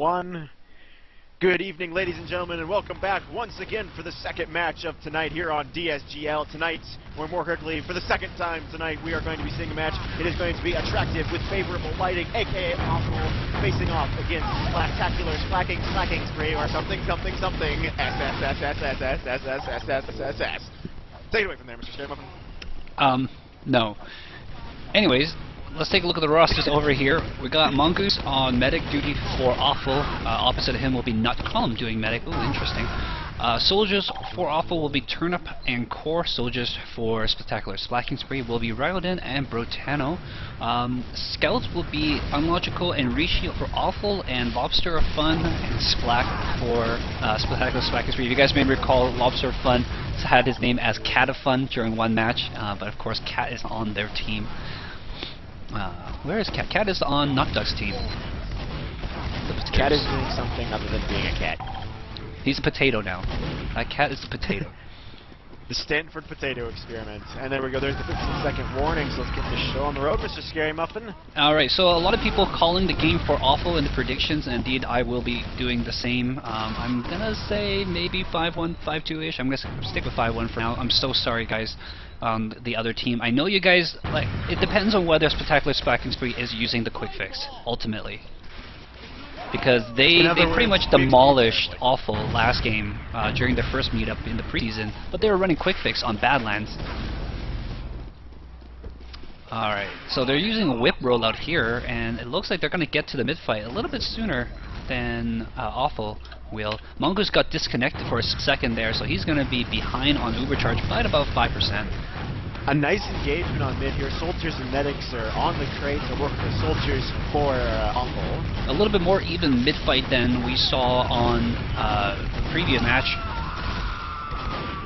1. Good evening, ladies and gentlemen, and welcome back once again for the second match of tonight here on DSGL. Tonight, or more correctly, for the second time tonight, we are going to be seeing a match. It is going to be attractive with favorable lighting, aka awful, facing off against Splaktacular Splaking Spree, or something. S. Take it away from there, MrScaryMuffin. No. Anyways, let's take a look at the rosters over here. We got Mongoose on medic duty for Awful. Opposite of him will be Nutcolumn doing medic. Ooh, interesting. Soldiers for Awful will be Turnip and Core. Soldiers for Spectacular Splaking Spree will be Ryodin and Brotano. Scouts will be Unlogical and Rishi for Awful, and Lobster of Fun and Splack for Spectacular Splaking Spree. If you guys may recall, Lobster of Fun had his name as Cat of Fun during one match, but of course Cat is on their team. Where is Cat? Cat is on Nutduck's team. Cat is doing something other than being a cat. He's a potato now. That Cat is the potato. The Stanford potato experiment. And there we go, there's the 15-second warning, so let's get this show on the road, MrScaryMuffin. Alright, so a lot of people calling the game for Awful in the predictions, and indeed I will be doing the same. I'm gonna say maybe 5-1, 5-2-ish. I'm gonna stick with 5-1 for now. I'm so sorry, guys. The other team. I know you guys, like, it depends on whether Spectacular Splaking Spree is using the quick fix, ultimately. Because they pretty much demolished Awful last game during their first meetup in the preseason, but they were running quick fix on Badlands. Alright, so they're using a whip rollout here, and it looks like they're going to get to the mid-fight a little bit sooner than Awful will. Mongoose got disconnected for a second there, so he's going to be behind on Ubercharge by about 5%. A nice engagement on mid here. Soldiers and medics are on the crates and working with soldiers for Awful. A little bit more even mid-fight than we saw on the previous match.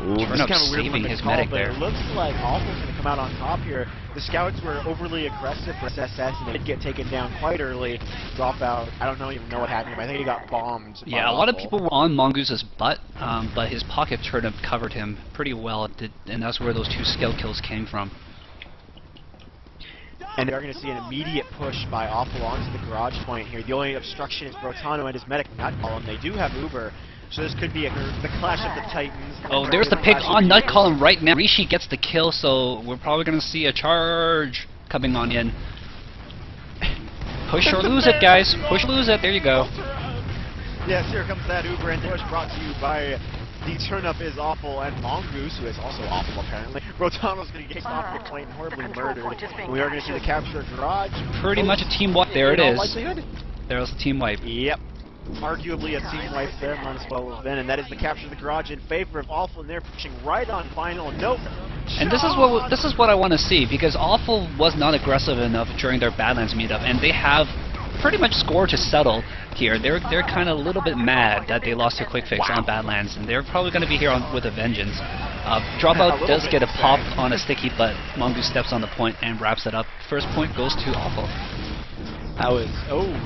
Turnip saving his medic there. It looks like Awful's going to come out on top here. The scouts were overly aggressive for SS, and they did get taken down quite early. Drop out. I don't even know what happened. I think he got bombed. Yeah, a lot of people were on Mongoose's butt, but his pocket turnip covered him pretty well, and that's where those two skill kills came from. And they're going to see an immediate push by Awful onto the garage point here. The only obstruction is Brotano and his medic Nutcolumn. They do have Uber. So this could be the clash of the titans. Oh, there's the pick on Nutcolumn right now. Rishi gets the kill, so we're probably going to see a charge coming on in. Push or lose it, guys. Push or lose it. There you go. Yes, here comes that Uber, and push brought to you by the Turnip is Awful and Mongoose, who is also awful apparently. Brotano's going to get off the plane horribly murdered. And we are going to see the capture garage. Pretty much a team wipe. There it is. There's the team wipe. Yep. Arguably a team wipe there, might as well have been, and that is the capture of the garage in favor of Awful, and they're pushing right on final. Nope. And this is what I want to see, because Awful was not aggressive enough during their Badlands meetup, and they have pretty much score to settle here. They're kind of a little bit mad that they lost to quick fix on Badlands, and they're probably going to be here with a vengeance. Dropout does get a pop on a sticky, but Mongoose steps on the point and wraps it up. First point goes to Awful. That was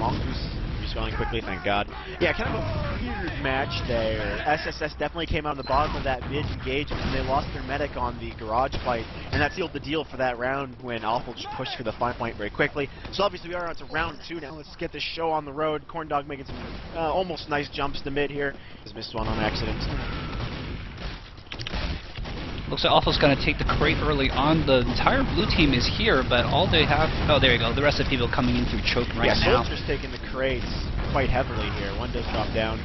Mongoose. Going quickly, thank God. Yeah, kind of a weird match there. SSS definitely came out on the bottom of that mid-engagement, and they lost their medic on the garage fight, and that sealed the deal for that round when Awful just pushed for the final point very quickly. So obviously we are on to round 2 now. Let's get this show on the road. Corndog making some almost nice jumps to mid here. Just missed one on accident. Looks like Awful's going to take the crate early on. The entire blue team is here, but all they have... Oh, there you go. The rest of the people coming in through choke right now. Yeah, Soldiers taking the crates quite heavily here. One does drop down.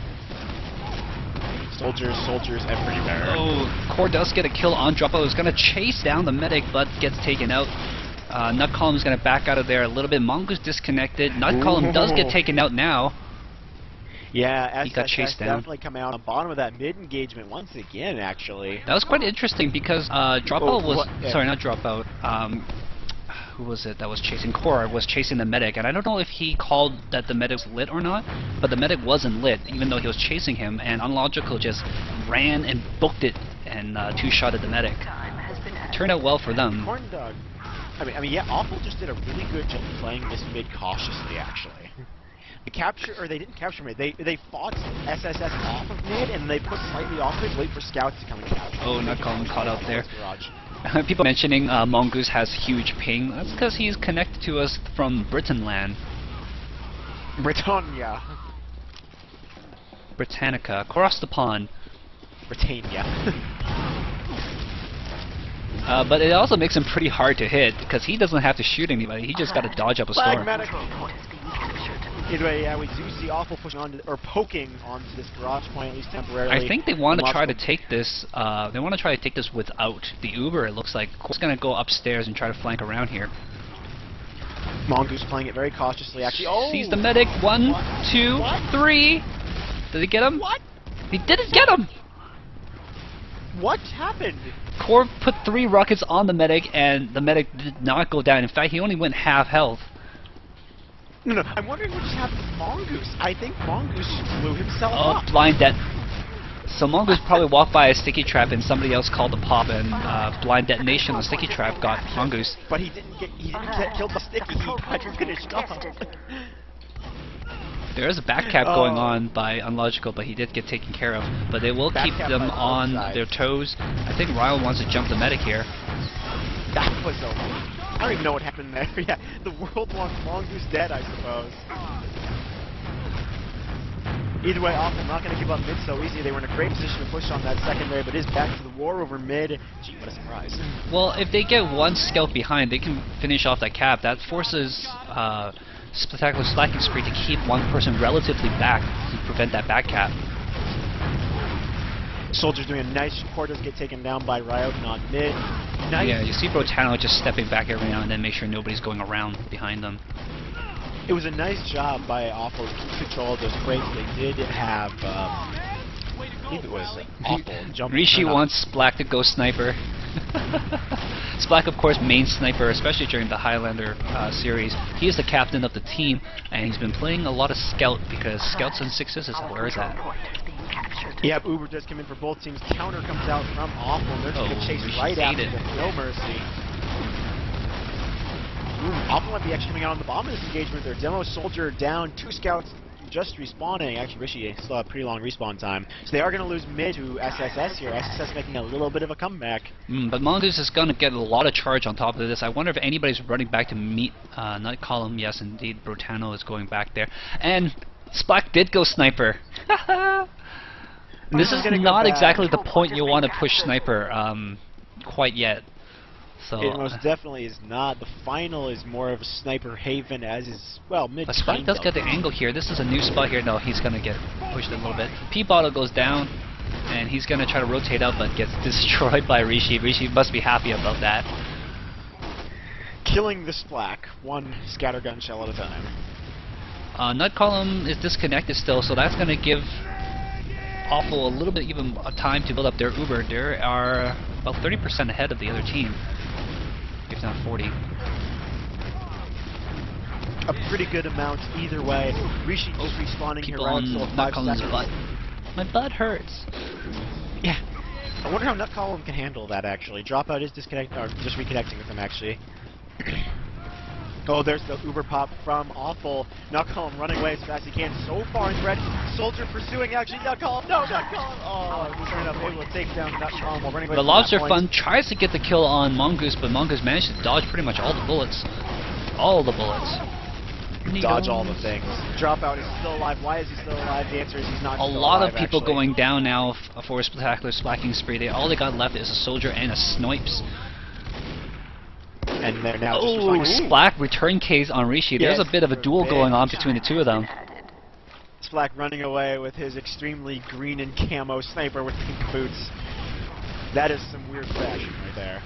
Soldiers everywhere. Oh, Core does get a kill on Dropout. Is going to chase down the medic, but gets taken out. Nutcolumn is going to back out of there a little bit. Mongoose disconnected. Nutcolumn does get taken out now. Yeah, he got chased down. Definitely coming out on the bottom of that mid-engagement once again, actually. That was quite interesting because Dropout was... Sorry, not Dropout. Who was it that was chasing? Core was chasing the medic, and I don't know if he called that the medic was lit or not, but the medic wasn't lit, even though he was chasing him, and Unlogical just ran and booked it and two-shotted the medic. It turned out well for them. Corndog. I mean, yeah, Awful just did a really good job playing this mid cautiously, actually. They didn't capture mid. They fought SSS off of mid, and they put slightly off it, wait for scouts to come and capture. Oh, Nutcolumn caught out there. People mentioning Mongoose has huge ping. That's because he's connected to us from Britain land. Britannia. Britannica across the pond. Britannia. But it also makes him pretty hard to hit because he doesn't have to shoot anybody. He just got to dodge up a storm. Medic. Either way, yeah, we do see Awful pushing on or poking onto this garage point at least temporarily. I think they want to try to take this. They want to try to take this without the Uber. It looks like Cole's going to go upstairs and try to flank around here. Mongoose playing it very cautiously. Actually, sees the medic. 1, 2, 3. Did he get him? What? He didn't get him. What happened? Core put 3 rockets on the medic, and the medic did not go down. In fact, he only went half health. No, I'm wondering what just happened to Mongoose. I think Mongoose blew himself up. Oh, blind det. So Mongoose probably walked by a sticky trap, and somebody else called the pop, and blind detonation on the sticky trap got Mongoose. But he didn't get killed by sticky. He got finished off. There is a back cap going on by Unlogical, but he did get taken care of. But they will keep them on their toes. I think Ryle wants to jump the medic here. That was I don't even know what happened there. Yeah, the world wants Mongoose dead, I suppose. Either way, Awful not going to give up mid so easy. They were in a great position to push on that secondary, but is back to the war over mid. Gee, what a surprise. Well, if they get one scout behind, they can finish off that cap. That forces Splaktacular Splaking Spree to keep one person relatively back to prevent that back cap. Soldiers doing a nice core does get taken down by Riot on mid. Nice. Yeah, you see Brotano just stepping back every now and then, make sure nobody's going around behind them. It was a nice job by Awful to keep control of those crates. They did have, I think it was Awful jump. Rishi wants Splak to go sniper. Splak, of course, main sniper, especially during the Highlander series. He is the captain of the team, and he's been playing a lot of scout because scouts and 6s is where is that? Yep, Uber does come in for both teams. Counter comes out from Awful, and they're just going to chase right after it. No mercy. Awful might be actually coming out on the bomb in this engagement. Their demo soldier down, 2 scouts just respawning. Actually, Rishi still have pretty long respawn time. So they are going to lose mid to SSS here. SSS making a little bit of a comeback. But Mongoose is going to get a lot of charge on top of this. I wonder if anybody's running back to meet Night Column. Yes, indeed, Brotano is going back there. And Splak did go sniper. This is not exactly the point you want to push sniper quite yet. So, it most definitely is not. The final is more of a sniper haven, as is, well, mid. But Splak does get the angle here. This is a new spot here. No, he's going to get pushed a little bit. P-Bottle goes down, and he's going to try to rotate up, but gets destroyed by Rishi. Rishi must be happy about that. Killing the Splak, 1 scattergun shell at a time. Nut Column is disconnected still, so that's going to give Awful a little bit even time to build up their Uber. They are about 30% ahead of the other team, if not 40. A pretty good amount either way. Rishi just respawning here. People on Nut Column's butt. My butt hurts. Yeah. I wonder how Nut Column can handle that actually. Dropout is disconnecting, or just reconnecting with them actually. Oh, there's the Uber pop from Awful. Nut Column running away as fast as he can. So far in red. Soldier pursuing actually Nut Column. No, Nut Column. Oh, he's turning up able to take down Nut Column while running away. The Lobster Fun tries to get the kill on Mongoose, but Mongoose managed to dodge pretty much all the bullets. All the bullets. Dodge all the things. Dropout is still alive. Why is he still alive? The answer is he's not. A lot of people going down now for a Splaktacular Splaking Spree. All they got left is a soldier and a snipes. And they're now just Splak return case on Rishi. There's a bit of a duel going on between the two of them. Splak running away with his extremely green and camo sniper with pink boots. That is some weird fashion right there.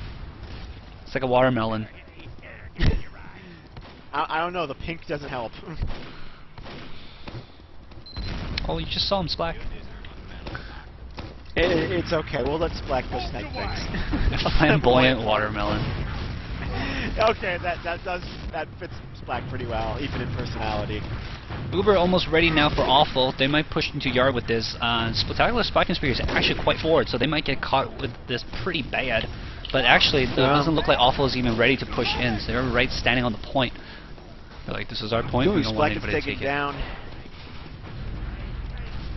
It's like a watermelon. I don't know, the pink doesn't help. Oh, you just saw him, Splak. It's okay, we'll let Splak go snipe things. Flamboyant watermelon. Okay, that fits Splak pretty well, even in personality. Uber almost ready now for Awful. They might push into yard with this. Splaktacular Splaking Spree is actually quite forward, so they might get caught with this pretty bad. But actually, it doesn't look like Awful is even ready to push in, so they're right standing on the point. They're like, this is our point, we don't want anybody to take it. Down.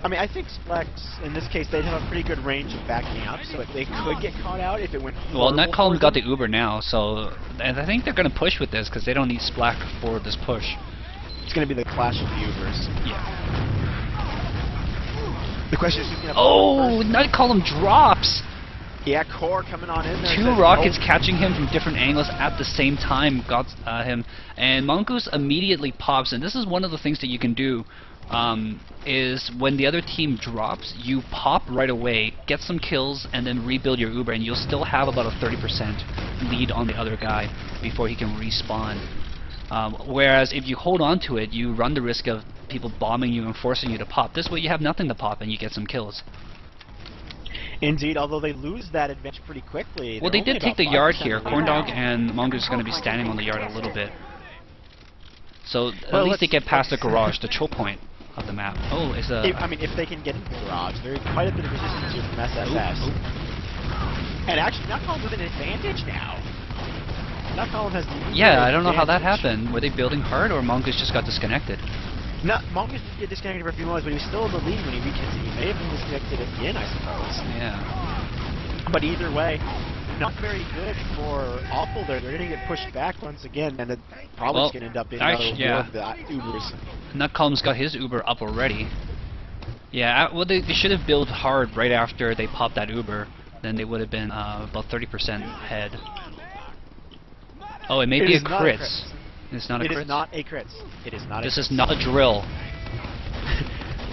I mean, I think Splaks, in this case, they'd have a pretty good range of backing up, so they could get caught out if it went Well, Nut Column got the Uber now, so... And I think they're going to push with this, because they don't need Splak for this push. It's going to be the clash of the Ubers. Yeah. The question is who's going to... Oh, Night Column drops! Yeah, Core coming on in there. 2 rockets catching him from different angles at the same time got him, and Mongoose immediately pops. And this is one of the things that you can do, is when the other team drops, you pop right away, get some kills, and then rebuild your Uber, and you'll still have about a 30% lead on the other guy before he can respawn. Whereas if you hold on to it, you run the risk of people bombing you and forcing you to pop. This way you have nothing to pop and you get some kills. Indeed, although they lose that advantage pretty quickly. Well, they did take the yard here. Corndog and Mongoose are going to be standing on the yard a little bit. So at least they get past the garage, the choke point of the map. Oh, it's a... I mean, if they can get into the garage, there's quite a bit of resistance here from SSS. And actually, Nutcolumn with an advantage now. Nutcolumn has the... Yeah, I don't know how that happened. Were they building hard, or Mongoose just got disconnected? No, Mongoose did get disconnected for a few moments, but he was still in the lead when he reached it. He may have been disconnected again, I suppose. Yeah. But either way, not very good for Awful there. They're going to get pushed back once again, and it probably going to end up being another one of the Ubers. Nutcolumn's got his Uber up already. Yeah, well, they should have built hard right after they popped that Uber. Then they would have been about 30% ahead. Oh, it may be a crits. It's not a crit. It is not a crit. It is not. This is not a drill.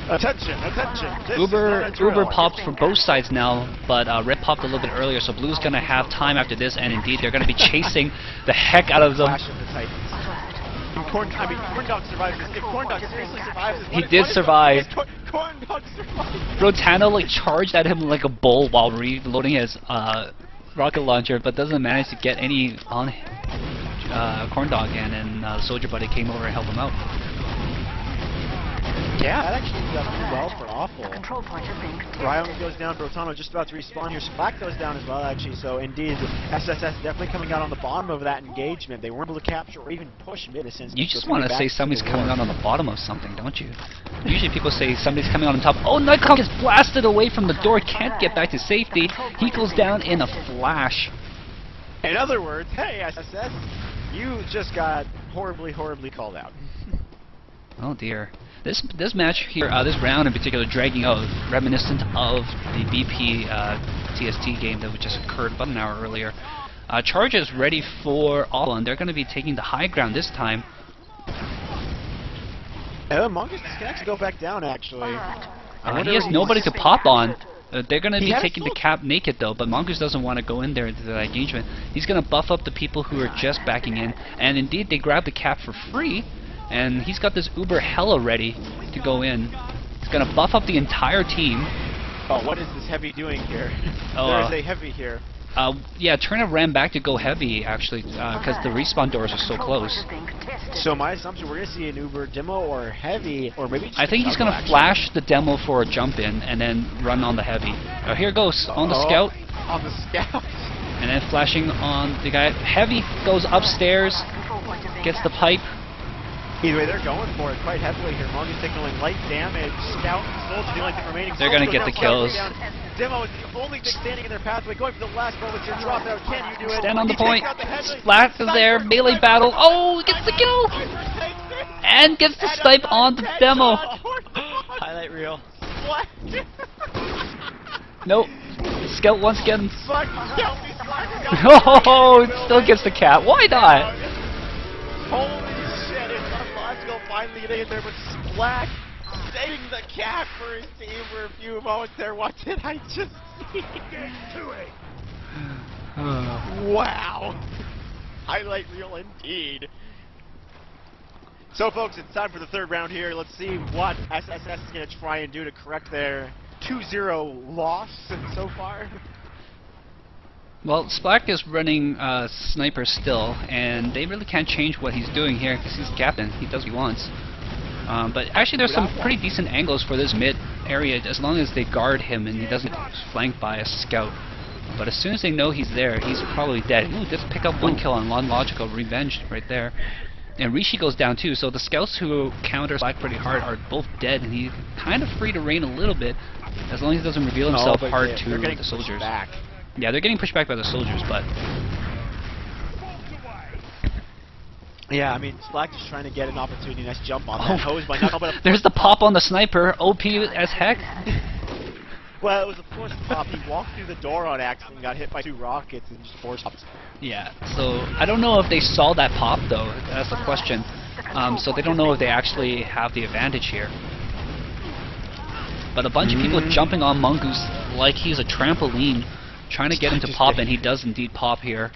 Attention! Attention! Uber popped for both sides now, but Red popped a little bit earlier, so Blue's gonna have time after this, and indeed they're gonna be chasing the heck out of them. Corndog survives this. If Corndog seriously survives this, he did survive. Corndog survived. Rotano like charged at him like a bull while reloading his rocket launcher, but doesn't manage to get any on Corndog, and the Soldier Buddy came over and helped him out. Yeah, that actually ended up pretty well for Awful. Ryan goes down, Rotano just about to respawn here. Splack goes down as well, actually, so indeed, SSS definitely coming out on the bottom of that engagement. They weren't able to capture or even push mid a sense. You just want to say somebody's coming out on the bottom of something, don't you? Usually people say somebody's coming out on top. Oh, Nightcom gets blasted away from the door, can't get back to safety. He goes down in a flash. In other words, hey, SSS, you just got horribly, horribly called out. Oh dear. This match here, this round in particular, dragging out, reminiscent of the BP TST game that just occurred about an hour earlier. Charge is ready for all, and they're going to be taking the high ground this time. Mongoose disconnects to go back down, actually. He has nobody to pop on. They're going to be taking the cap naked, though, but Mongoose doesn't want to go in there into that engagement. He's going to buff up the people who are just backing in, and indeed they grab the cap for free. And he's got this Uber hella ready to go in. He's going to buff up the entire team. Oh, what is this heavy doing here? There's a heavy here. Yeah, Turner ran back to go heavy, actually, because the respawn doors are so close. So my assumption, we're going to see an Uber demo or heavy, or maybe just I think he's going to flash the demo for a jump in, and then run on the heavy. Oh, here goes, on the scout. On the scout. And then flashing on the guy. Heavy goes upstairs, gets the pipe. Either way, they're going for it quite heavily here. Mongoose taking only light damage. Scout and Soldier doing like the remaining. They're going to get the kills. Demo is the only thing standing in their pathway, going for the last moments here. Drop out. Can you do it? Stand on the point. Splat is there. Melee battle. Oh, gets the kill! And gets the snipe on the demo. Highlight reel. What? Nope. Scout once again. Oh, it still gets the cap. Why not? Holy shit, it's unlogical finally getting in there, but Splack saving the cap for his team for a few moments there. What did I just see? Wow. Highlight reel indeed. So folks, it's time for the third round here. Let's see what SSS is going to try and do to correct their 2-0 loss so far. Well, Splack is running Sniper still, and they really can't change what he's doing here because he's captain. He does what he wants. But actually there's some pretty decent angles for this mid area as long as they guard him and he doesn't get flanked by a scout. But as soon as they know he's there, he's probably dead. Ooh, just pick up one kill on non-logical revenge right there. And Rishi goes down too, so the scouts who counter Splack pretty hard are both dead, and he's kind of free to reign a little bit as long as he doesn't reveal himself hard to the soldiers. Yeah, they're getting pushed back by the soldiers, but... Yeah, I mean, Splack just trying to get an opportunity, nice jump on that hose by not... There's the pop on the sniper, OP as heck. Well, it was a forced pop. He walked through the door on accident and got hit by 2 rockets and just forced popped. Yeah, so I don't know if they saw that pop though, that's the question. So they don't know if they actually have the advantage here. But a bunch of people jumping on Mongoose like he's a trampoline, trying to get him to pop, and he does indeed pop here.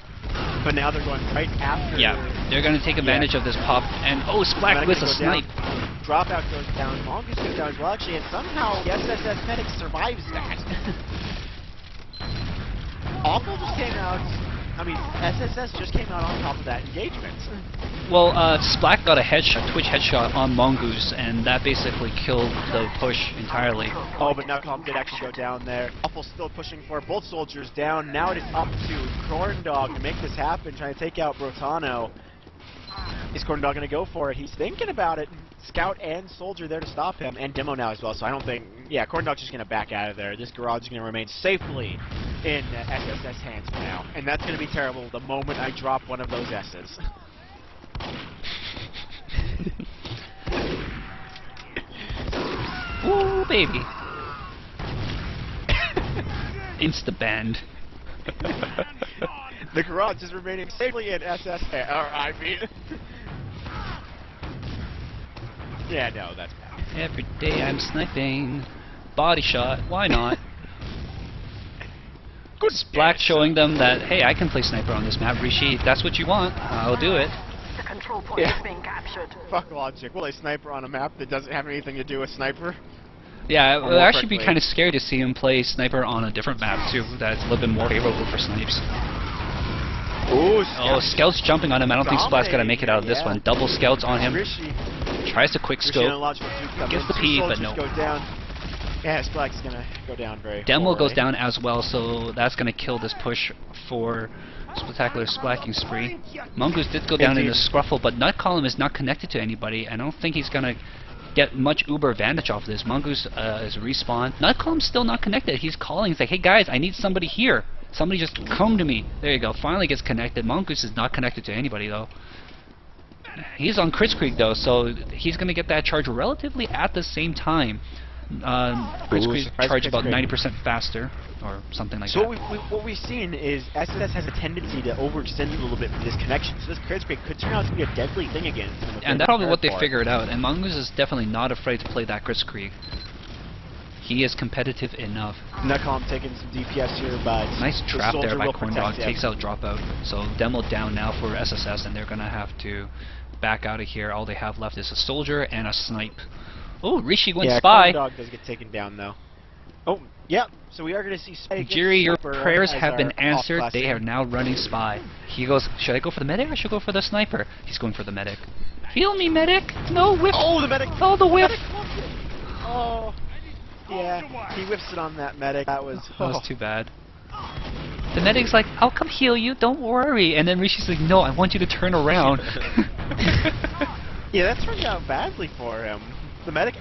But now they're going right after. Yeah, they're going to take advantage of this pop, and oh, Splack with a snipe. Dropout goes down, Mongoose goes down as well actually, and somehow the SSS medic survives that. Awful just came out, I mean, SSS just came out on top of that engagement. Well, Splack got a headshot, Twitch headshot on Mongoose, and that basically killed the push entirely. Oh, but Nutcom did actually go down there. Awful still pushing for both soldiers down. Now it is up to Corndog to make this happen, trying to take out Brotano. Is Corndog going to go for it? He's thinking about it. Scout and Soldier there to stop him, and Demo now as well, so I don't think... Yeah, Corndog's just going to back out of there. This garage is going to remain safely in SSS hands for now, and that's going to be terrible the moment I drop one of those S's. Ooh, baby. Insta-banned. The garage is remaining safely in SS... Or, I mean... Yeah, no, that's bad. Every day I'm sniping. Body shot, why not? Good Splack showing them that, hey, I can play sniper on this map. Rishi, if that's what you want, I'll do it. The control point is being captured. Fuck logic. Will a sniper on a map that doesn't have anything to do with sniper? Yeah, it would actually be kind of scary to see him play sniper on a different map too. That's a little bit more favorable for snipes. Ooh, oh, Scout's jumping on him. I don't think Splack's gonna make it out of this one. Double Scouts on him. Tries to quick scope. Gets the P, but no. Yeah, Splack's gonna go down very Demo goes down as well, so that's gonna kill this push for Splaktacular Splaking Spree. Mongoose did go down in the scruffle, but Nut Column is not connected to anybody. I don't think he's gonna get much uber advantage off of this. Mongoose is respawned. Nut Column's still not connected. He's calling. He's like, hey guys, I need somebody here. Somebody just come to me. There you go. Finally gets connected. Mongoose is not connected to anybody though. He's on Crits Creek though, so he's gonna get that charge relatively at the same time. Crits Creek charge about 90% faster, or something like that. So what we've seen is SSS has a tendency to overextend a little bit for this connection, so this Crits Creek could turn out to be a deadly thing again. And that's probably what they figured out, and Mongoose is definitely not afraid to play that Crits Creek. He is competitive enough. Nutcom taking some DPS here, but... Nice trap there by Corndog, takes out Dropout. So Demo down now for SSS, and they're going to have to back out of here. All they have left is a Soldier and a Snipe. Oh, Rishi went Spy. Corndog does get taken down, though. Oh, yep. So we are going to see Spy. Jiri, your prayers have been answered. They are now running Spy. He goes, should I go for the medic or should I go for the sniper? He's going for the medic. Heal me, medic! No, whiff! Oh, the medic! Oh, the whiff! Oh, yeah. He whiffs it on that medic. That was too bad. The medic's like, I'll come heal you, don't worry. And then Rishi's like, no, I want you to turn around. Yeah, that turned out badly for him. The medic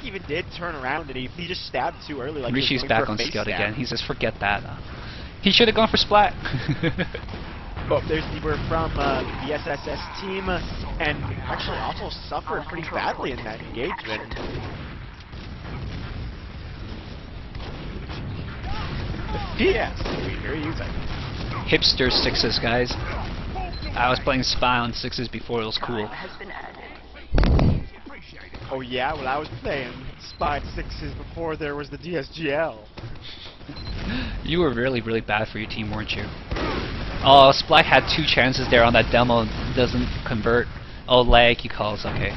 even did turn around and he just stabbed too early. Like Rishi's back on Scout again. He says, forget that. He should have gone for Splat. Oh, there's the word from the SSS team, and actually also suffered pretty badly in that engagement. Yes, we hear you. Hipster sixes, guys. I was playing Spy on sixes before, it was cool. Oh yeah, well I was playing Spy sixes before there was the DSGL. You were really, really bad for your team, weren't you? Oh, Splack had 2 chances there on that demo, doesn't convert. Oh, lag, he calls, okay.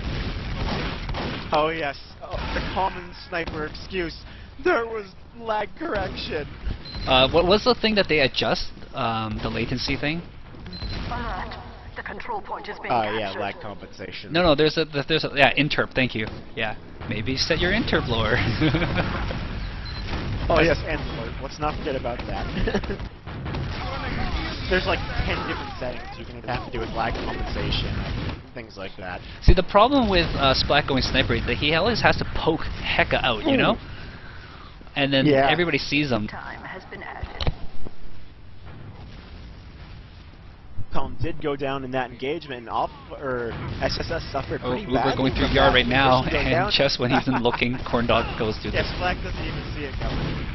Oh yes, the common sniper excuse. There was lag correction. What was the thing that they adjust? The latency thing? The control point is being captured. Yeah, lag compensation. No, there's a yeah, interp, thank you. Yeah, maybe set your interp lower. Oh yes, and let's not forget about that. There's like 10 different settings you can have to do with lag compensation, things like that. See, the problem with Splack going sniper is that he always has to poke Hecka out, you know? And then everybody sees him. Time has been added. Column did go down in that engagement, and SSS suffered pretty badly. Uber going through from yard that. right now, Rishi goes and down. just when he's in looking, Corndog goes through Yeah, this. Splak doesn't even see it coming.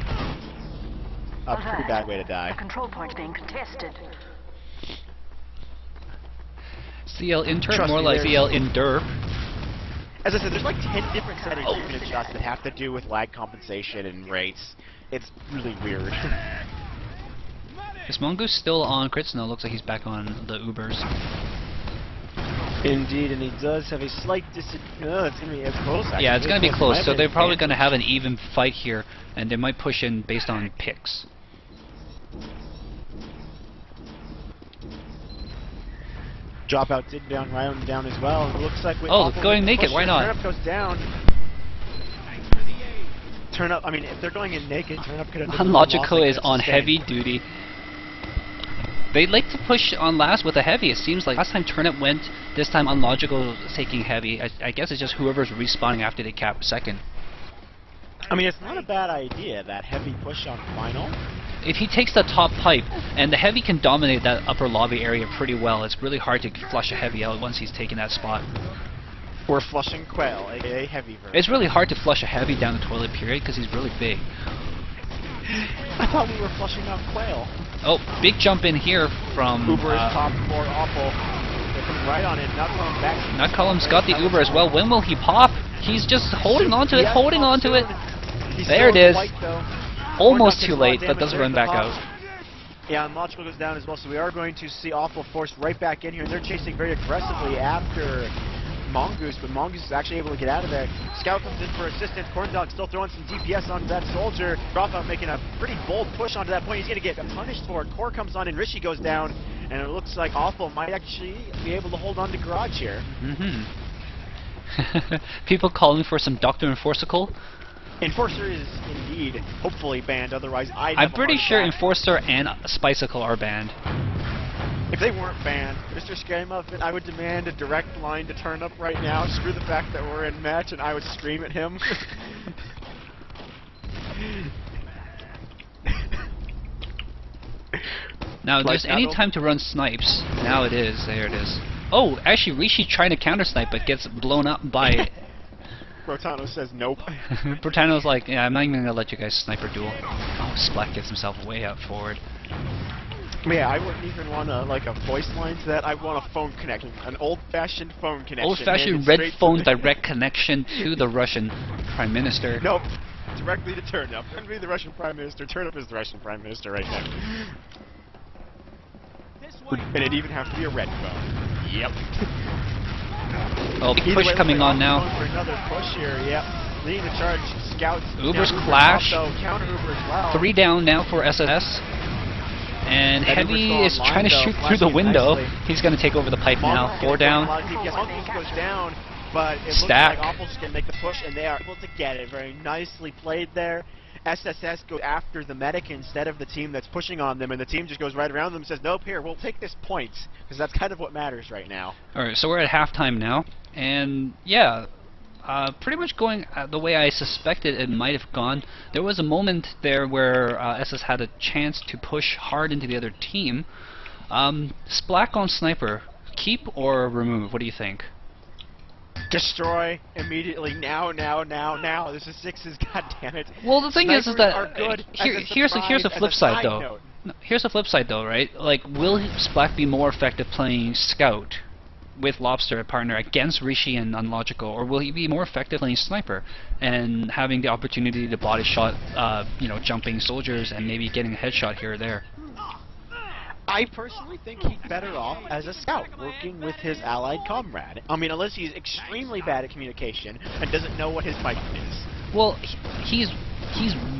A pretty bad way to die. The control point being contested. CL Inter, Trust more me, like there's- CL Endure. As I said, there's like 10 different settings you can adjust that have to do with lag compensation and rates. It's really weird. Is Mongoose still on crits? No, looks like he's back on the Ubers. Indeed, and he does have a slight disadvantage. It's going to be close, actually. Yeah, it's going to be close, so they're probably going to advantage. have an even fight here, and they might push in based on picks. Dropout did down as well. And it looks like going naked, why not? Turnip goes down. Turnip, I mean, if they're going in naked, Turnip could have done Unlogical is like on sustained. heavy duty. They like to push on last with a heavy. It seems like last time Turnip went, this time Unlogical is taking heavy. I guess it's just whoever's respawning after they cap second. I mean, it's not a bad idea, that heavy push on final. If he takes the top pipe, and the heavy can dominate that upper lobby area pretty well, it's really hard to flush a heavy out once he's taken that spot. We're flushing Quail, aka heavy version. It's really hard to flush a heavy down the toilet period because he's really big. I thought we were flushing out Quail. Oh, big jump in here from Uber is top for Awful. They're coming right on in, not coming back. Nutcolumn's got the Uber as well. When will he pop? He's just holding on to it, holding on to it. There it is. Almost too late, but does run back out. Yeah, and Logical goes down as well, so we are going to see Awful forced right back in here, and they're chasing very aggressively after Mongoose, but Mongoose is actually able to get out of there. Scout comes in for assistance. Corndog still throwing some DPS onto that soldier. Dropout making a pretty bold push onto that point. He's going to get punished for it. Core comes on and Rishi goes down, and it looks like Awful might actually be able to hold on to Garage here. People calling for some Dr. Enforcicle. Enforcer is indeed hopefully banned, otherwise I'm pretty sure Enforcer and Spicicle are banned. If they weren't banned, MrScaryMuffin, I would demand a direct line to Turnip right now. Screw the fact that we're in match, and I would scream at him. Now, if there's any time to run snipes, now it is. There it is. Oh, actually, Rishi trying to counter snipe, but gets blown up by... Rotano says nope. Brutano's like, yeah, I'm not even going to let you guys sniper duel. Oh, Splak gets himself way out forward. Yeah, I wouldn't even want a voice line to that. I want a phone connection, an old-fashioned phone connection. Old-fashioned red phone direct connection to the Russian Prime Minister. Nope, directly to Turnip. I'm be the Russian Prime Minister. Turnip is the Russian Prime Minister right now. And it'd even have to be a red phone. Yep. Oh, big push coming on now. For another push here, yep. Leading the charge, Scouts. Uber's clash. Counter Uber as well. 3 down now for SS. And Heavy is trying to shoot through the window. He's going to take over the pipe now. 4 down. Mongoose goes down, but it Stack. looks like Awful's going to make the push, and they are able to get it. Very nicely played there. SSS goes after the medic instead of the team that's pushing on them, and the team just goes right around them and says, nope, here, we'll take this point, because that's kind of what matters right now. Alright, so we're at halftime now, and yeah, pretty much going the way I suspected it might have gone. There was a moment there where SS had a chance to push hard into the other team. Splack on Sniper, keep or remove? What do you think? Destroy immediately, now. This is sixes, goddammit. Well, the thing is that are good here's the flip side though. No, here's the flip side though, right? Like, will Splack be more effective playing Scout with Lobster a partner against Rishi and Unlogical, or will he be more effective playing Sniper and having the opportunity to body shot, jumping soldiers and maybe getting a headshot here or there? I personally think he's better off as a scout, working with his allied comrade. I mean, unless he's extremely bad at communication and doesn't know what his mic is. Well, he's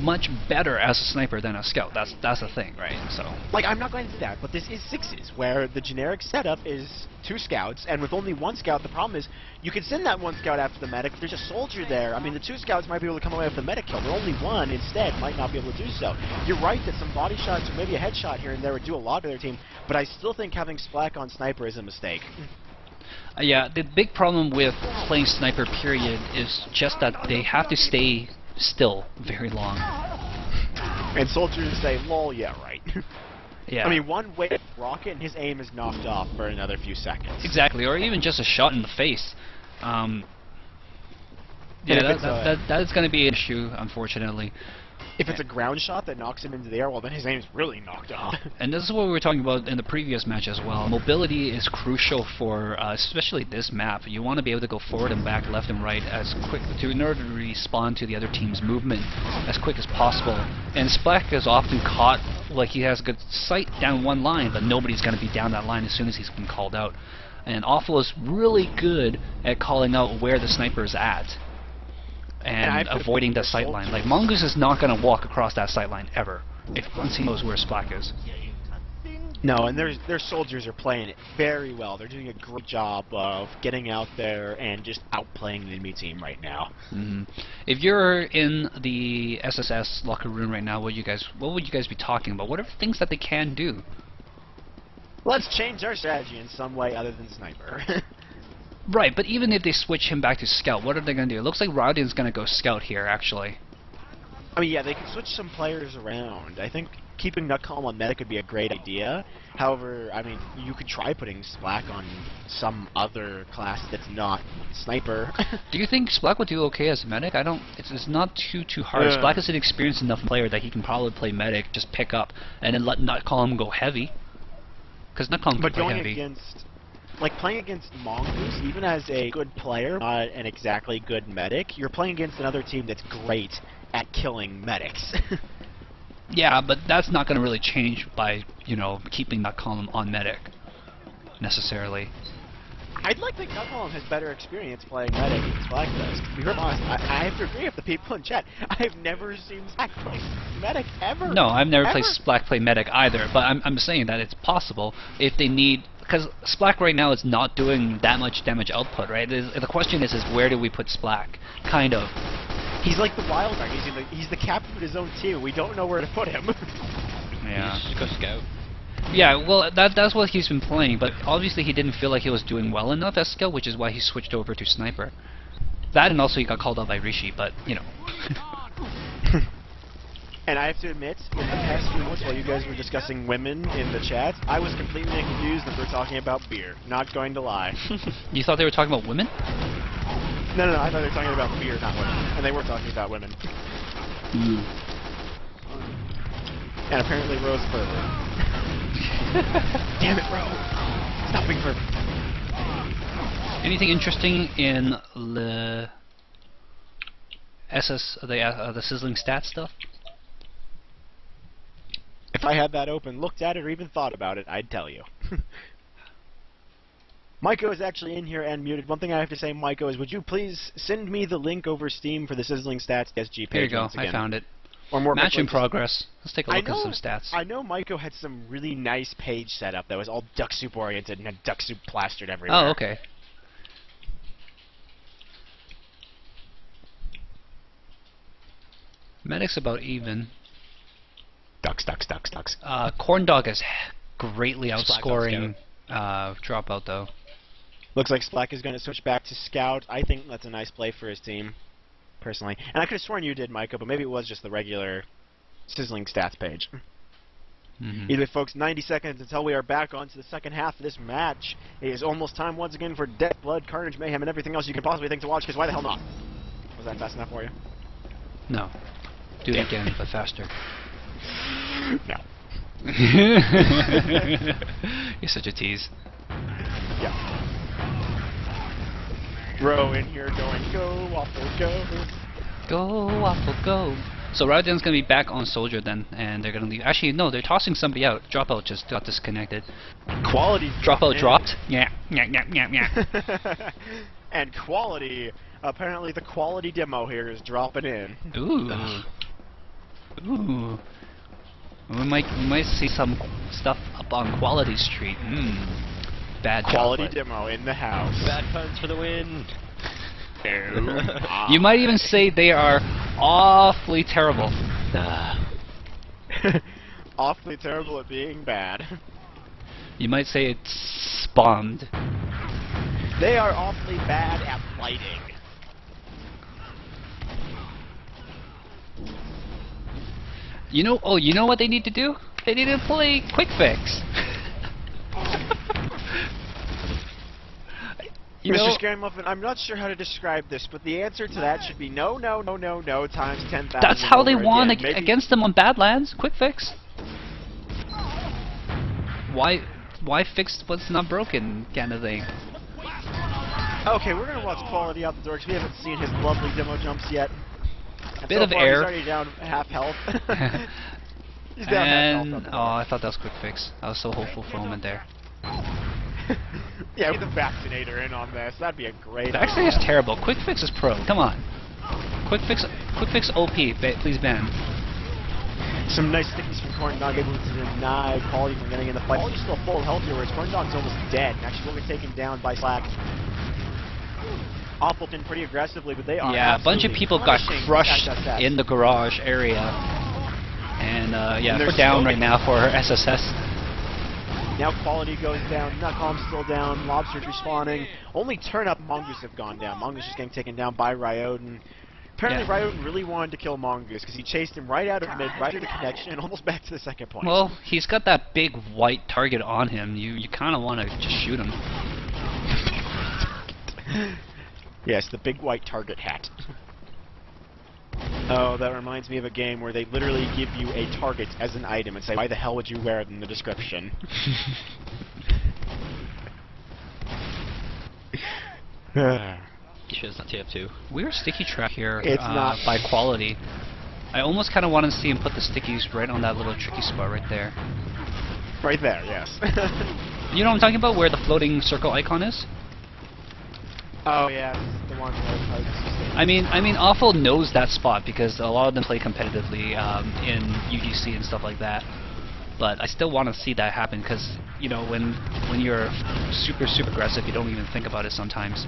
much better as a sniper than a scout. That's the thing, right? So, like, I'm not going to do that, but this is sixes, where the generic setup is 2 scouts, and with only 1 scout, the problem is you can send that 1 scout after the medic. If there's a soldier there, I mean, the 2 scouts might be able to come away with the medic kill, but only 1 instead might not be able to do so. You're right that some body shots or maybe a headshot here and there would do a lot to their team, but I still think having Splack on Sniper is a mistake. Yeah, the big problem with playing Sniper period is just that they have to stay still very long. And soldiers say, lol, yeah, right. Yeah. I mean, one way to rocket and his aim is knocked off for another few seconds. Exactly, or even just a shot in the face. Yeah, that is going to be an issue, unfortunately. If it's a ground shot that knocks him into the air, well, then his aim's really knocked off. And this is what we were talking about in the previous match as well. Mobility is crucial for, especially this map. You want to be able to go forward and back, left and right as quick in order to respond to the other team's movement as quick as possible. And Splak is often caught like he has good sight down one line, but nobody's going to be down that line as soon as he's been called out. And Awful is really good at calling out where the sniper is at. And avoiding the sight line. Like, Mongoose is not going to walk across that sight line ever, if once he knows where Splak is. No, and their soldiers are playing it very well. They're doing a great job of getting out there and just outplaying the enemy team right now. If you're in the SSS locker room right now, what would you guys be talking about? What are things that they can do? Let's change our strategy in some way other than sniper. Right, but even if they switch him back to scout, what are they going to do? It looks like Rowden's going to go scout here, actually. I mean, yeah, they can switch some players around. I think keeping Nutcalm on medic would be a great idea. However, I mean, you could try putting Splak on some other class that's not sniper. Do you think Splak would do okay as a medic? I don't. It's not too hard. Yeah. Splak is an experienced enough player that he can probably play medic, just pick up, and then let Nutcalm go heavy. Because Nutcalm can play heavy. Like, playing against Mongoose, even as a good player, not an exactly good medic, you're playing against another team that's great at killing medics. Yeah, but that's not going to really change by, you know, keeping Nutcalm on medic, necessarily. I'd like to think Nutcalm has better experience playing medic than Splak does. To be honest, I have to agree with the people in chat. I've never seen Splak play medic, ever. No, I've never played Splak play medic either, but I'm saying that it's possible if they need... Because Splak right now is not doing that much damage output, right? The question is where do we put Splak? Kind of. He's like the wild card. He's the captain of his own team. We don't know where to put him. Yeah. Just go scout. Yeah, well, that's what he's been playing, but obviously he didn't feel like he was doing well enough as scout, which is why he switched over to sniper. That, and also he got called out by Rishi, but, you know. And I have to admit, in the past few months, while you guys were discussing women in the chat, I was completely confused that we're talking about beer. Not going to lie. You thought they were talking about women? No, I thought they were talking about beer, not women. And they were talking about women. And apparently Rose further. Damn it, Rose! Stop being further. Anything interesting in the the sizzling stat stuff? If I had that open, looked at it, or even thought about it, I'd tell you. Maiko is actually in here and muted. One thing I have to say, Maiko, is would you please send me the link over Steam for the Sizzling Stats DSG page? Here you go, once again. I found it. Or more match in progress. Let's take a look at some stats. I know Maiko had some really nice page setup that was all Ducksoup oriented and had Ducksoup plastered everywhere. Oh, okay. Medic's about even. Ducks. Corndog is greatly outscoring Dropout, though. Looks like Splak is going to switch back to Scout. I think that's a nice play for his team, personally. And I could have sworn you did, Micah, but maybe it was just the regular Sizzling Stats page. Either way, folks, 90 seconds until we are back onto the second half of this match. It is almost time once again for death, blood, carnage, mayhem, and everything else you can possibly think to watch, because why the hell not? Was that fast enough for you? No. Do it again, but faster. No. You're such a tease. Yeah. Row in here going, go, Waffle, go. Go, Waffle, go. So Rowden's going to be back on Soldier then, and they're going to leave. Actually, no, they're tossing somebody out. Dropout just got disconnected. Quality Dropout dropped? Yeah. And Quality, apparently the Quality demo here is dropping in. Ooh. Ooh. We might see some stuff up on Quality Street. Bad Quality chocolate. demo in the house. Bad puns for the win. You might even say they are awfully terrible. Awfully terrible at being bad. You might say it's bombed. They are awfully bad at lighting. You know what they need to do? They need to play Quick Fix. MrScaryMuffin, I'm not sure how to describe this, but the answer to that should be no, no, no, no, no, times 10,000. That's how they won against them on Badlands. Quick Fix. Why fix what's not broken, kind of thing. Okay, we're gonna watch quality out the door because we haven't seen his lovely demo jumps yet. And Bit so of far, air. He's already down half health. He's down And half health. oh, I thought that was Quick Fix. I was so hopeful for a moment there. Yeah, with the vaccinator in on this, that'd be a great. Vaccinator is terrible. Quick Fix is pro. Come on. Quick Fix OP. Please ban. Some nice stickies from Corn Dog, able to deny Quality from getting in the fight. Quality's still full health here, whereas Corn Dog's almost dead. And actually, will be taken down by Slack. Awfulton pretty aggressively, but they are. Yeah, a bunch of people got crushed in the garage area. And yeah, we're down right now for SSS. Now Quality goes down, Nutcom's still down, Lobster's respawning. Only Turnup and Mongoose have gone down. Mongoose is getting taken down by Ryoden. Apparently Ryoden really wanted to kill Mongoose because he chased him right out of mid, right to the connection, and almost back to the second point. Well, he's got that big white target on him. You kind of want to just shoot him. Yes, the big white target hat. Oh, that reminds me of a game where they literally give you a target as an item and say, why the hell would you wear it in the description? Shit's not TF2. We're sticky trap here not by Quality. I almost kind of want to see him put the stickies right on that little tricky spot right there. Right there, yes. You know what I'm talking about? Where the floating circle icon is? Oh yeah, the one where I mean, Awful knows that spot because a lot of them play competitively in UGC and stuff like that. But I still want to see that happen because, you know, when you're super aggressive, you don't even think about it sometimes.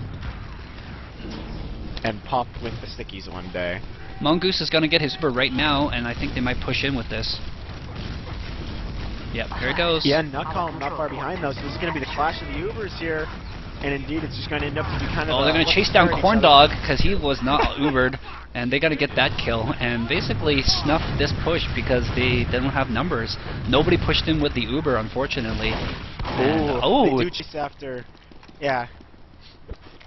And pop with the stickies one day. Mongoose is gonna get his Uber right now, and I think they might push in with this. Yep, here it goes. Yeah, Nutcom not far behind though, so this is gonna be the clash of the Ubers here. And indeed, it's just going to end up to be kind of. Oh, they're going to chase down Corn Dog because he was not Ubered, and they got to get that kill and basically snuff this push because they don't have numbers. Nobody pushed him with the Uber, unfortunately. They do chase after. Yeah.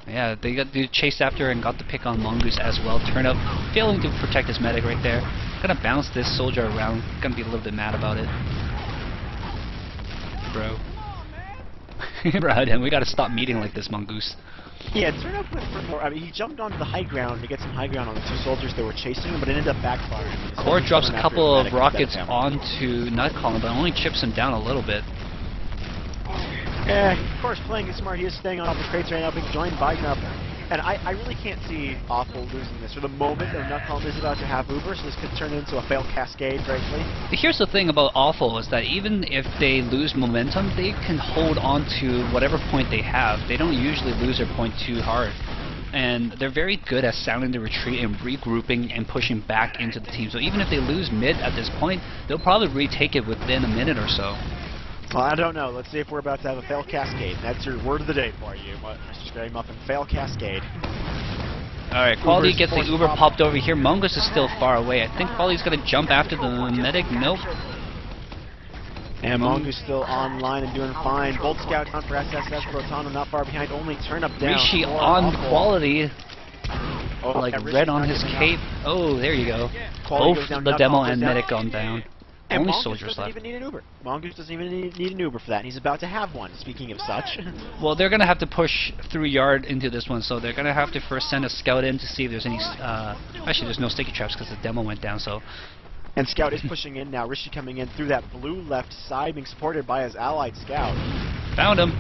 Yeah, they got chased after and got the pick on Mongoose as well. Turnup failing to protect his medic right there. Gonna bounce this soldier around. Gonna be a little bit mad about it, bro. Right, and we gotta stop meeting like this, Mongoose. Yeah, Turnup went for more. I mean, he jumped onto the high ground to get some high ground on the two soldiers that were chasing him, but it ended up backfiring. Core drops a couple of rockets onto Nutcolumn, but only chips him down a little bit. Yeah, of course, playing it smart, he is staying on top of the crates right now, being joined by Nup. And I really can't see Awful losing this. For the moment, though, Nutcolumn is about to have Uber, so this could turn into a failed cascade, frankly. Here's the thing about Awful, is that even if they lose momentum, they can hold on to whatever point they have. They don't usually lose their point too hard. And they're very good at sounding the retreat and regrouping and pushing back into the team. So even if they lose mid at this point, they'll probably retake it within a minute or so. Well, I don't know. Let's see if we're about to have a fail cascade. That's your word of the day for you, MrScaryMuffin. Fail cascade. Alright, Quality gets the Uber popped over here. Mongoose is still far away. I think Quality's going to jump after the medic. Nope. And Mongoose still online and doing fine. Bolt Scout on for SSS. Protano not far behind. Only Turnup down. Rishi on Quality. Oh, like red on his cape. Oh, there you go. Both the demo and medic gone down. And only Mongoose soldiers doesn't left. even need an Uber. Mongoose doesn't even need an Uber for that, and he's about to have one, speaking of such. Well, they're going to have to push through yard into this one, so they're going to have to first send a scout in to see if there's any... actually, there's no sticky traps because the demo went down, so... And Scout is pushing in now. Rishi coming in through that blue left side, being supported by his allied Scout. Found him!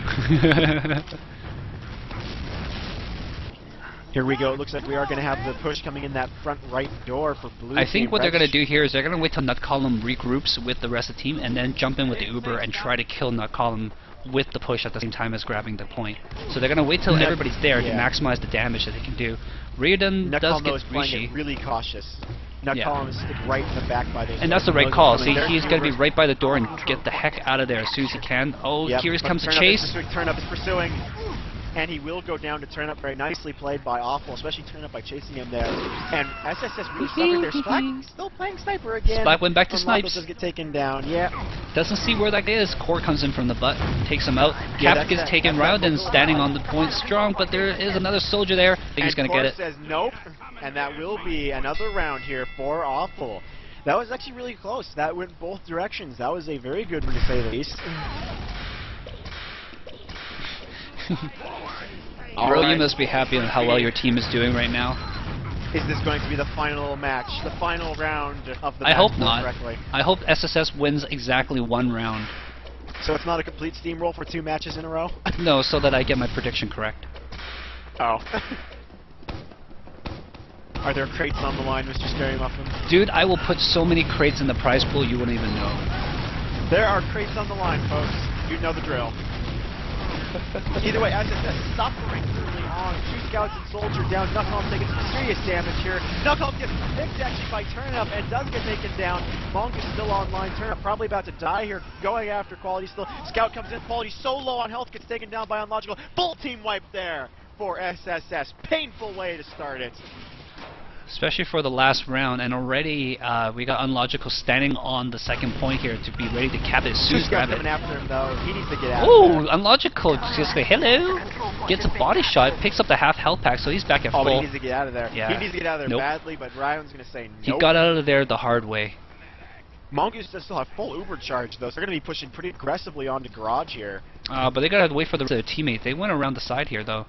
Here we go. It looks like we are going to have the push coming in that front right door for blue. I think what they're going to do here is they're going to wait till Nutcolumn regroups with the rest of the team and then jump in with the Uber and try to kill Nutcolumn with the push at the same time as grabbing the point. So they're going to wait till everybody's there to maximize the damage that they can do. Riordan does get Rishi. Really cautious. Nutcolumn is right in the back by the... And that's the right call. See, he's going to be right by the door and get the heck out of there as soon as he can. Oh, here comes the chase. Turnup is pursuing. and he will go down to Turnip. Very nicely played by Awful, especially Turnip by chasing him there. And SSS really suffered there. Splack still playing Sniper again. Splack went back to Snipes. Does get taken down, yeah. Doesn't see where that guy is. Core comes in from the butt, takes him out. Cap gets taken round and standing on the point strong, but there is another soldier there. I think he's going to get it. Says nope, and that will be another round here for Awful. That was actually really close. That went both directions. That was a very good one to say the least. Bro, you must be happy on how well your team is doing right now. Is this going to be the final match, the final round of the match? I hope not. Correctly? I hope SSS wins exactly one round. So it's not a complete steamroll for 2 matches in a row? No, so that I get my prediction correct. Oh. Are there crates on the line, MrScaryMuffin? Dude, I will put so many crates in the prize pool you wouldn't even know. There are crates on the line, folks. You know the drill. Either way, SSS suffering early on. 2 scouts and soldier down. Knuckleholm taking some serious damage here. Knuckleholm gets picked actually by Turnip and does get taken down. Monk is still online. Turnip probably about to die here. Going after Quality still. Scout comes in. Quality so low on health, gets taken down by Unlogical. Full team wipe there for SSS. Painful way to start it. Especially for the last round, and already we got Unlogical standing on the second point here to be ready to cap it as soon as grab it. Coming after him though. He needs to get out. Ooh, Unlogical just like, hello, gets a body shot, picks up the half health pack, so he's back at full. But he needs to get out of there. Yeah. He needs to get out of there badly, but Ryan's gonna say no. He got out of there the hard way. Mongoose does still have full Uber charge though, so they're gonna be pushing pretty aggressively onto Garage here. But they gotta wait for their teammate. They went around the side here though.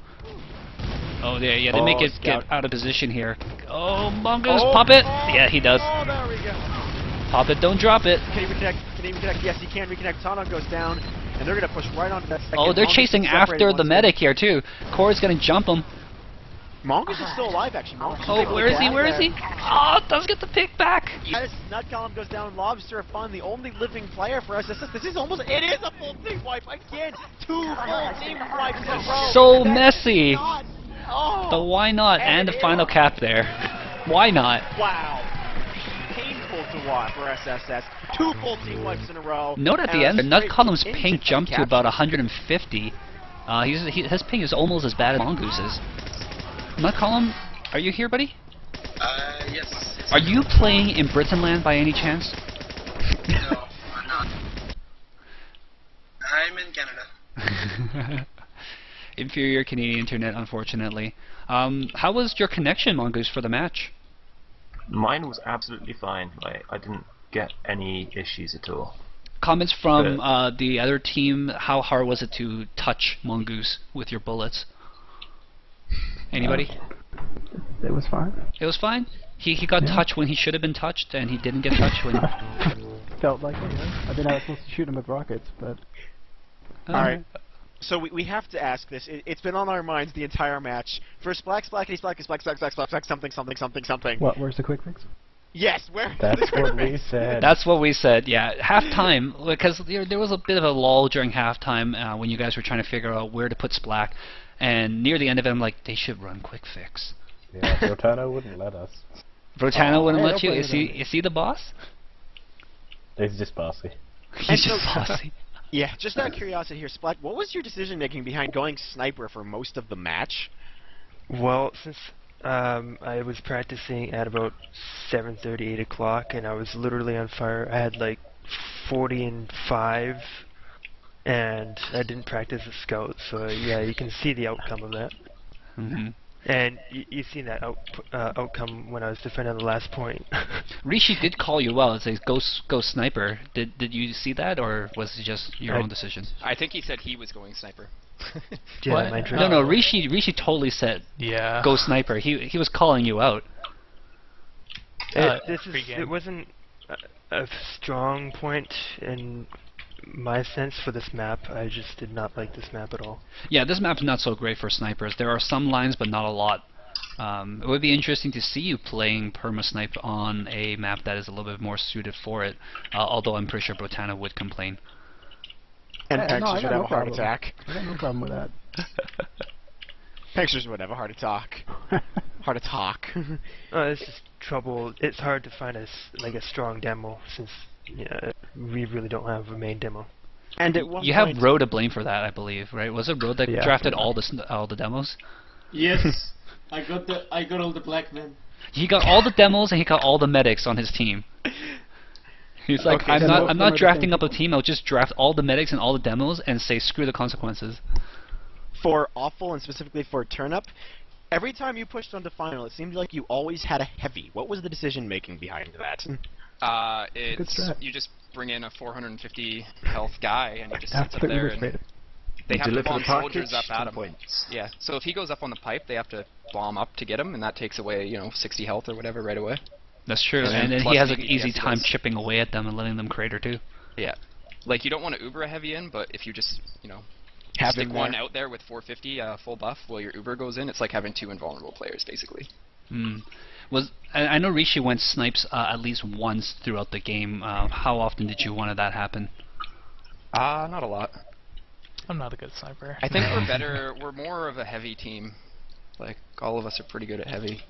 Oh, yeah, they make it get out of position here. Oh, Mongoose, pop it! Yeah, he does. Oh, there we go. Pop it, don't drop it. Can he reconnect? Can he reconnect? Yes, he can reconnect. Tana goes down, and they're going to push right onto that second. Oh, they're chasing after the medic here, too. Core's going to jump him. Mongoose is still alive, actually. Oh, where is he? Where is he? Oh, does get the pick back. Yes, Nut Column goes down. Lobster of Fun, the only living player for SSS. This is almost, it is a full team wipe again. 2 full team wipes in a row. So messy. Oh, The why not and the final cap there. Why not? wow. Painful to watch for SSS. 2 full team wipes in a row. Note at the end, Nut Column's ping jumped to about 150. His ping is almost as bad as Mongoose's. Nut Column, are you here, buddy? Yes. Are you playing in Britainland by any chance? No, I'm not. I'm in Canada. Inferior Canadian internet, unfortunately. How was your connection, Mongoose, for the match? Mine was absolutely fine. I didn't get any issues at all. Comments from the other team, how hard was it to touch Mongoose with your bullets? Anybody? It was fine. It was fine? He got touched when he should have been touched, and he didn't get touched when... Felt like it, yeah. I didn't know I was supposed to shoot him with rockets, but... Alright. So we have to ask this. It's been on our minds the entire match. For Splackety Splack, something. What, where's the quick fix? Yes, where? That's what we said. That's what we said, yeah. Halftime, because there was a bit of a lull during halftime when you guys were trying to figure out where to put Splack. And near the end of it, I'm like, they should run quick fix. Yeah, Brotano wouldn't let us. Brotano wouldn't let you? Is he the boss? He's just bossy. He's just bossy. Yeah, just out of curiosity here, Splack, what was your decision making behind going sniper for most of the match? Well, since I was practicing at about 7:30, 8 o'clock, and I was literally on fire. I had like 40 and 5, and I didn't practice as scout, so yeah, you can see the outcome of that. Mm-hmm. And you seen that outcome when I was defending the last point. Rishi did call you out and say, go sniper. Did you see that, or was it just your own decision? I think he said he was going sniper. What? No, Rishi totally said, go sniper. He was calling you out. It wasn't a strong point in my sense for this map. I just did not like this map at all. Yeah, this map's not so great for snipers. There are some lines, but not a lot. It would be interesting to see you playing perma-snipe on a map that is a little bit more suited for it, although I'm pretty sure Botana would complain. And no, Pexers I would got have no a heart problem. attack. I got no problem with that. Pexers would have a heart attack. Heart attack. It's just trouble. It's hard to find a strong demo since we really don't have a main demo. And at one You point, have Ro to blame for that, I believe, right? Was it Ro that Yeah. drafted all the demos? Yes, I got all the black men. He got all the demos and he got all the medics on his team. He's like, Okay, I'm so not most of them not are the drafting same up a people. team. I'll just draft all the medics and all the demos and say screw the consequences. for Awful and specifically for Turnip, every time you pushed onto final, it seemed like you always had a heavy. What was the decision making behind that? Good It's strat. you just bring in a 450 health guy and he just That's sits up the there Uber and trade. they have to Deliver bomb the soldiers package, up at 10 him. points. Yeah, so if he goes up on the pipe, they have to bomb up to get him, and that takes away 60 health or whatever right away. That's true. And And then plus he has an maybe easy DSGLs. time chipping away at them and letting them crater too. Yeah, like you don't want to Uber a heavy in, but if you just Have stick him one there. out there with 450 full buff while your Uber goes in, it's like having 2 invulnerable players basically. I know Rishi went snipes at least once throughout the game. How often did you want that happen? Not a lot. I'm not a good sniper. I think we're better. We're more of a heavy team. Like all of us are pretty good at heavy.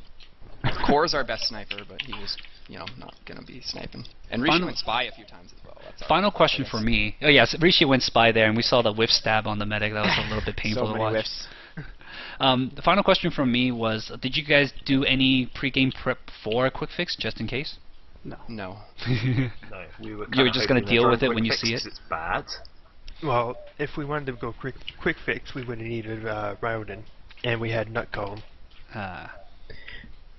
Core's our best sniper, but he was, not gonna be sniping. And Rishi went spy a few times as well. That's our Final question biggest. for me. Oh yes, Rishi went spy there, and we saw the whiff stab on the medic. That was a little bit painful So to many watch. whiffs. The final question from me was: did you guys do any pre-game prep for a quick fix, just in case? No. No. No, we were You were just gonna hoping that deal for a with it quick when you fix see 'cause it? It's bad. Well, if we wanted to go quick fix, we would have needed Rowden, and we had Nutcomb.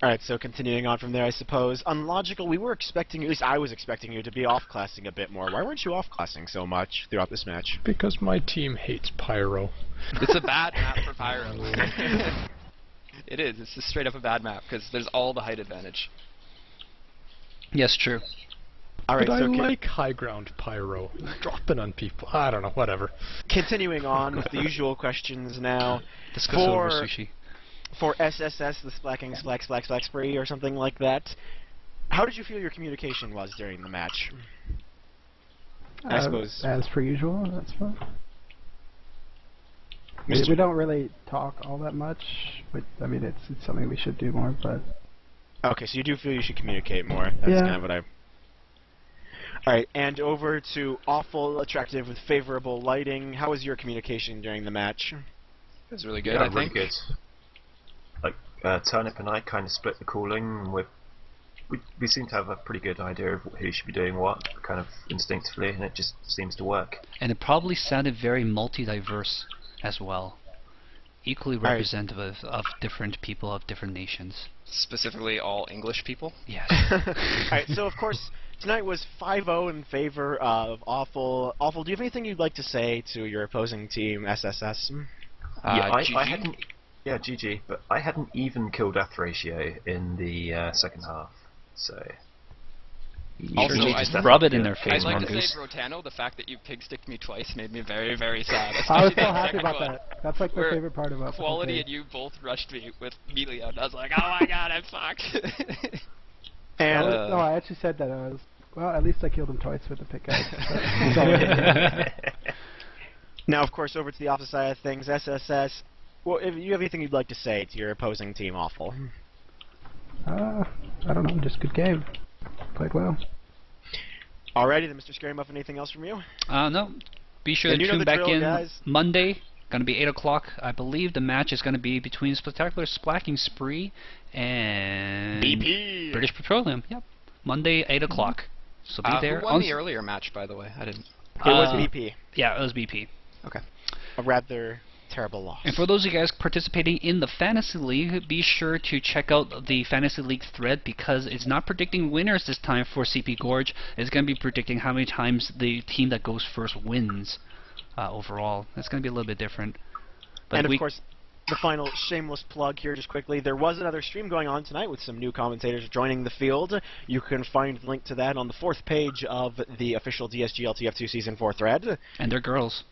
Alright, so continuing on from there, I suppose. Unlogical, we were expecting, at least I was expecting you to be off-classing a bit more. Why weren't you off-classing so much throughout this match? Because my team hates Pyro. It's a bad map for Pyro. It is. It's just straight up a bad map because there's all the height advantage. Yes, true. Alright, But I so like high ground Pyro. Dropping on people. I don't know, whatever. continuing on with the usual questions now. Discuss over sushi. For SSS, the splacking, splack spree, or something like that, how did you feel your communication was during the match? I suppose. As per usual, that's fine. Mr. We don't really talk all that much, but I mean, it's something we should do more, but... Okay, so you do feel you should communicate more. That's Yeah. kind of what I... Alright, and over to Awful Attractive with Favorable Lighting. How was your communication during the match? It was really good, Yeah, I really think. good. Like Turnip and I kind of split the calling. And we seem to have a pretty good idea of who should be doing what, kind of instinctively, and it just seems to work. And it probably sounded very multi-diverse as well. Equally Alright. representative of different people of different nations. Specifically all English people. Yes. Alright, so of course, tonight was 5-0 in favor of Awful. Awful, do you have anything you'd like to say to your opposing team, SSS? Yeah, I GG. hadn't. Yeah, GG. But I hadn't even killed death ratio in the second half, so. Also, Usually I just just rub it in yeah. their face, I'd like to Mongoose. say, Brotano, the fact that you pig-sticked me twice made me very, very sad. I was especially so that happy second about one, that. That's like my where favorite part about Quality the and you both rushed me with Melia, and I was like, oh my god, I'm fucked. And No, I actually said that. I was, well, at least I killed him twice with the pickaxe. now, of course, over to the opposite side of things, SSS. Well, if you have anything you'd like to say to your opposing team, Awful. I don't know, just good game. Played well. Alrighty, then, MrScaryMuffin, anything else from you? No. Be sure And to you know tune the back drill, in guys. Monday. Gonna be 8 o'clock. I believe the match is gonna be between Splaktacular Splaking Spree and BP. British Petroleum. Yep. Monday, 8 o'clock. So be there. Who won the earlier match, by the way? I didn't. It was BP. Yeah, it was BP. Okay. A rather terrible loss. And for those of you guys participating in the Fantasy League, be sure to check out the Fantasy League thread because it's not predicting winners this time for CP Gorge. It's going to be predicting how many times the team that goes first wins overall. That's going to be a little bit different. But and of course, the final shameless plug here just quickly. There was another stream going on tonight with some new commentators joining the field. You can find the link to that on the 4th page of the official DSGL TF2 Season 4 thread. And they're girls.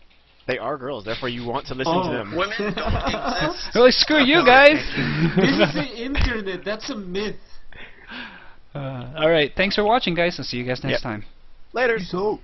They are girls, therefore you want to listen to them. Women don't exist. They're like, screw you guys! This is the internet. That's a myth. Alright, thanks for watching, guys. I'll see you guys next time. Later. Peace out.